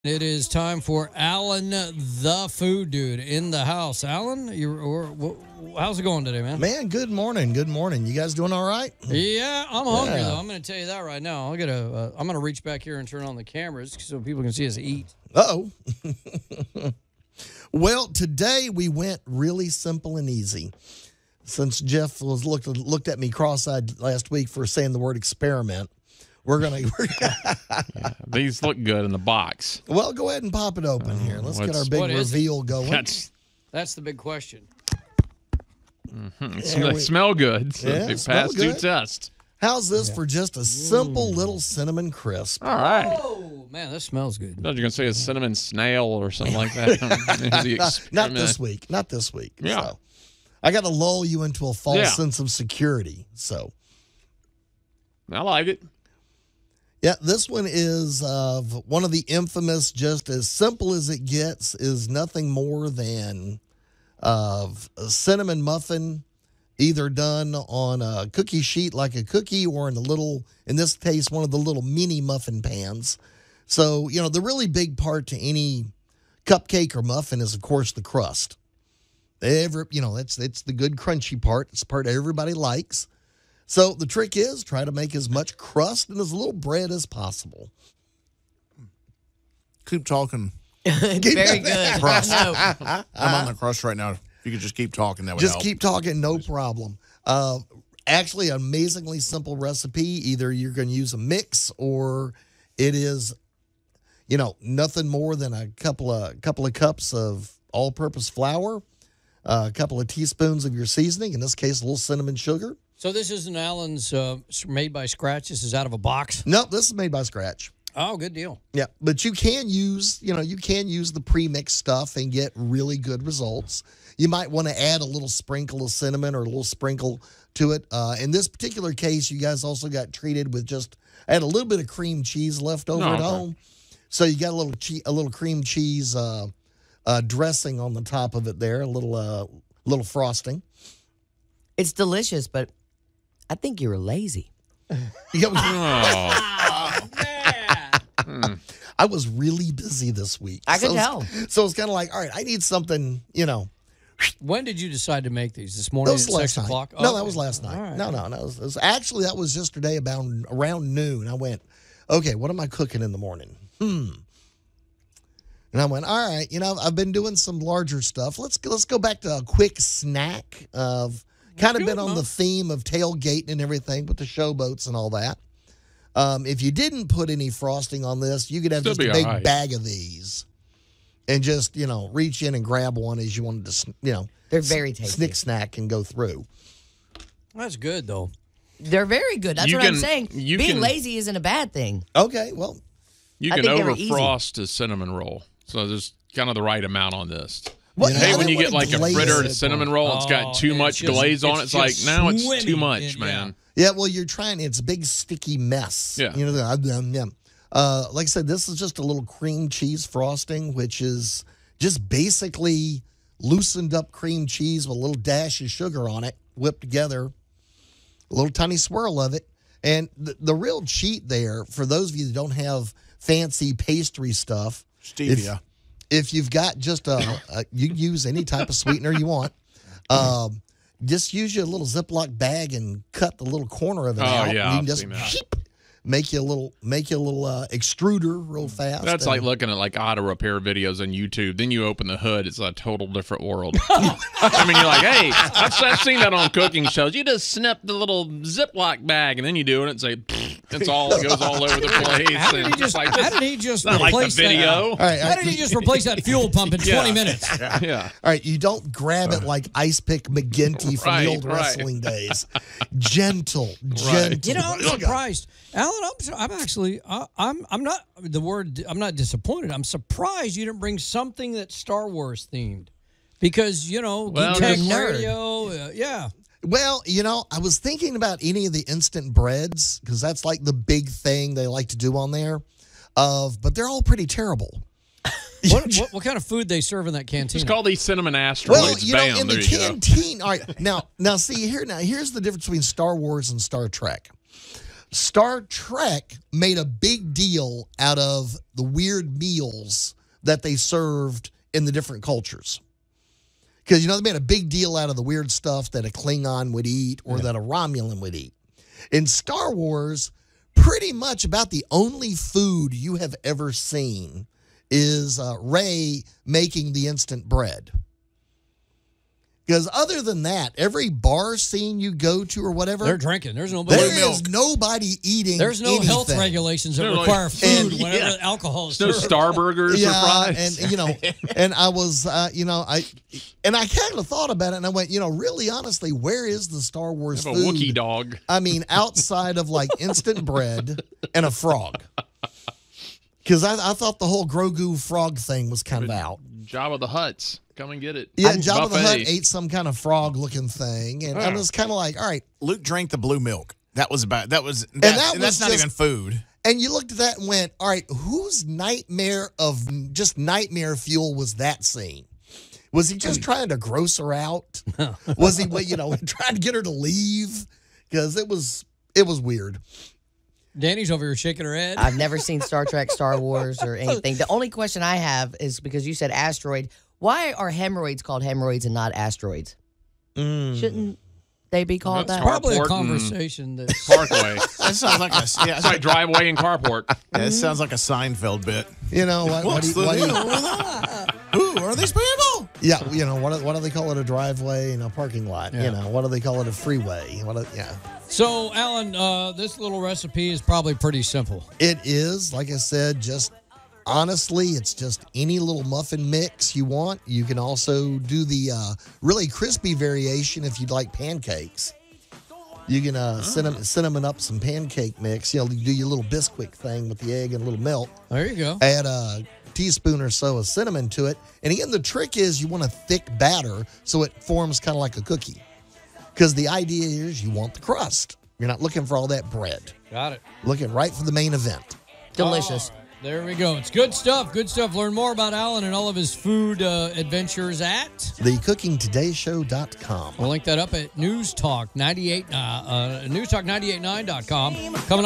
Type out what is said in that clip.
It is time for Allan, the food dude, in the house. Allan, how's it going today, man? Man, good morning. Good morning. You guys doing all right? Yeah, I'm hungry, though. I'm going to tell you that right now. I'm going to reach back here and turn on the cameras so people can see us eat. Uh-oh. Well, today we went really simple and easy. Since Jeff looked at me cross-eyed last week for saying the word experiment, we're gonna. Yeah, these look good in the box. Well, go ahead and pop it open here. Let's get our big reveal going. That's the big question. Mm-hmm. So they smell good. So they pass two tests. How's this for just a simple little cinnamon crisp? All right. Oh, man, this smells good. I thought you were going to say a cinnamon snail or something like that. Not this week. Not this week. Yeah. So, I got to lull you into a false sense of security. So I like it. Yeah, this one is one of the infamous, just as simple as it gets, is nothing more than a cinnamon muffin, either done on a cookie sheet like a cookie or in a little, in this case, one of the little mini-muffin pans. So, you know, the really big part to any cupcake or muffin is, of course, the crust. It's the good crunchy part. It's the part everybody likes. So the trick is try to make as much crust and as little bread as possible. Keep talking. Very good. Crust. No. I'm on the crust right now. If you could just keep talking, that would help. Just keep talking, no problem. Actually, an amazingly simple recipe. Either you're going to use a mix or it is, nothing more than a couple of cups of all-purpose flour, a couple of teaspoons of your seasoning, in this case, a little cinnamon sugar. So this isn't Allan's made by scratch? This is out of a box? No, this is made by scratch. Oh, good deal. Yeah, but you can use, the pre-mixed stuff and get really good results. You might want to add a little sprinkle of cinnamon or a little sprinkle to it. In this particular case, you guys also got treated with I had a little bit of cream cheese left over at home. So you got a little cream cheese dressing on the top of it there, a little frosting. It's delicious, but I think you were lazy. I was really busy this week. I could tell. So it's kind of like, all right, I need something, When did you decide to make these? This morning at 6 o'clock? No, that was last night. Right. No. Actually, that was yesterday around noon. I went, okay, what am I cooking in the morning? And I went, all right, I've been doing some larger stuff. Let's go back to a quick snack of kind of been on the theme of tailgating and everything with the showboats and all that. If you didn't put any frosting on this, you could have just a big bag of these and just, reach in and grab one as you wanted to, They're very tasty. Snack and go through. That's good, though. They're very good. That's what I'm saying. Being lazy isn't a bad thing. Okay, well. You can over-frost a cinnamon roll. So there's kind of the right amount on this. Well, when you get like a frittered cinnamon roll, it's got too much glaze on it. It's like, now it's too much, man. Yeah, well, it's a big sticky mess. Yeah. Like I said, this is just a little cream cheese frosting, which is just basically loosened up cream cheese with a little dash of sugar on it, whipped together, a little tiny swirl of it. And the real cheat there, for those of you that don't have fancy pastry stuff, stevia. If you've got just you can use any type of sweetener you want. Just use your little Ziploc bag and cut the little corner of it out. Yeah, you can just make you a little extruder real fast. That's like looking at like auto repair videos on YouTube. Then you open the hood, it's a total different world. I mean, you're like, hey, I've seen that on cooking shows. You just snip the little Ziploc bag and then you do it and say, it goes all over the place. How did he just replace the video? How did he just replace that fuel pump in 20 minutes? Yeah. All right, you don't grab it like Ice Pick McGinty from the old wrestling days. Gentle. I'm surprised. Allan, I'm not disappointed. I'm surprised you didn't bring something that's Star Wars themed. Because, Tech Radio, yeah. Well, I was thinking about any of the instant breads, because that's like the big thing they like to do on there. But they're all pretty terrible. What kind of food they serve in that canteen? It's called these cinnamon asteroids. Well, in the canteen. All right, now see here's the difference between Star Wars and Star Trek. Star Trek made a big deal out of the weird meals that they served in the different cultures. Because, they made a big deal out of the weird stuff that a Klingon would eat or that a Romulan would eat. In Star Wars, pretty much about the only food you have ever seen is Rey making the instant bread. Because other than that, every bar scene you go to or whatever, they're drinking. There is nobody eating. There's no anything. Health regulations that require food whenever alcohol is no served. Starburgers or fries. And I was, I kind of thought about it, and I went, really honestly, where is the Star Wars I food? have a Wookiee dog. I mean, outside of like instant bread and a frog. Because I thought the whole Grogu frog thing was kind of out. Jabba the Hutts. Come and get it. Yeah, Jabba the Hutt ate some kind of frog-looking thing, and I was kind of like, all right. Luke drank the blue milk. That's not even food. And you looked at that and went, all right, whose nightmare fuel was that scene? Was he just trying to gross her out? Was he, trying to get her to leave? Because it was weird. Danny's over here shaking her head. I've never seen Star Trek, Star Wars, or anything. The only question I have is because you said asteroid. Why are hemorrhoids called hemorrhoids and not asteroids? Shouldn't they be called that? Probably a conversation that's Parkway. That sounds like It's like driveway and carport. Yeah, it sounds like a Seinfeld bit. Who are these people? Yeah, what do they call it? A driveway and a parking lot. Yeah. What do they call it? A freeway. So, Allan, this little recipe is probably pretty simple. It is, like I said, honestly, it's just any little muffin mix you want. You can also do the really crispy variation if you'd like pancakes. You can cinnamon up some pancake mix. You do your little Bisquick thing with the egg and a little milk. There you go. Add a teaspoon or so of cinnamon to it. And again, the trick is you want a thick batter so it forms kind of like a cookie. Because the idea is you want the crust. You're not looking for all that bread. Got it. Looking right for the main event. Delicious. There we go. It's good stuff. Good stuff. Learn more about Allan and all of his food adventures at thecookingtodayshow.com. We'll link that up at newstalk98.com. Coming